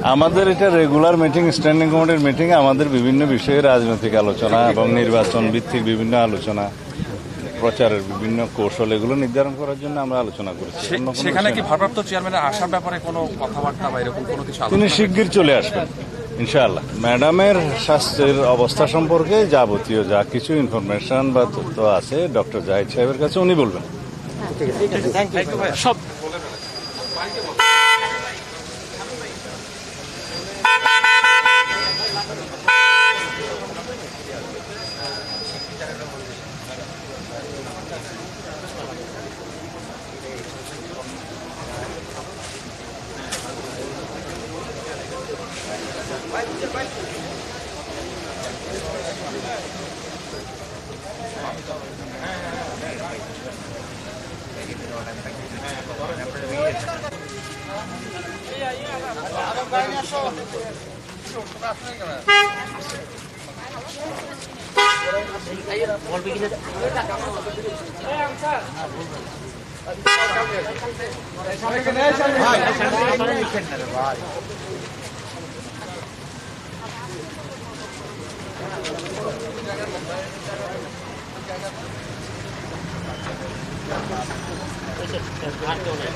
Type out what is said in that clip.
আমাদের এটা regular meeting, standing কমিটির মিটিং। আমাদের বিভিন্ন বিষয়ে রাজনৈতিক আলোচনা এবং নির্বাচন ভিত্তিক বিভিন্ন আলোচনা, প্রচারের বিভিন্ন কৌশল এগুলো নির্ধারণ করার জন্য আমরা আলোচনা করেছি। সেখানে কি ভারপ্রাপ্ত চেয়ারম্যানের আসার ব্যাপারে কোনো কথাবার্তা বা এরকম কোনো কিছু? তিনি শিগগির চলে আসবেন ইনশাআল্লাহ। ম্যাডামের স্বাস্থ্যের অবস্থা সম্পর্কে যাবতীয় যা কিছু ইনফরমেশন বা তথ্য আছে ডক্টর জাহিদ সাহেবের কাছে, উনি বলবেন। সব আর কেউ নেই।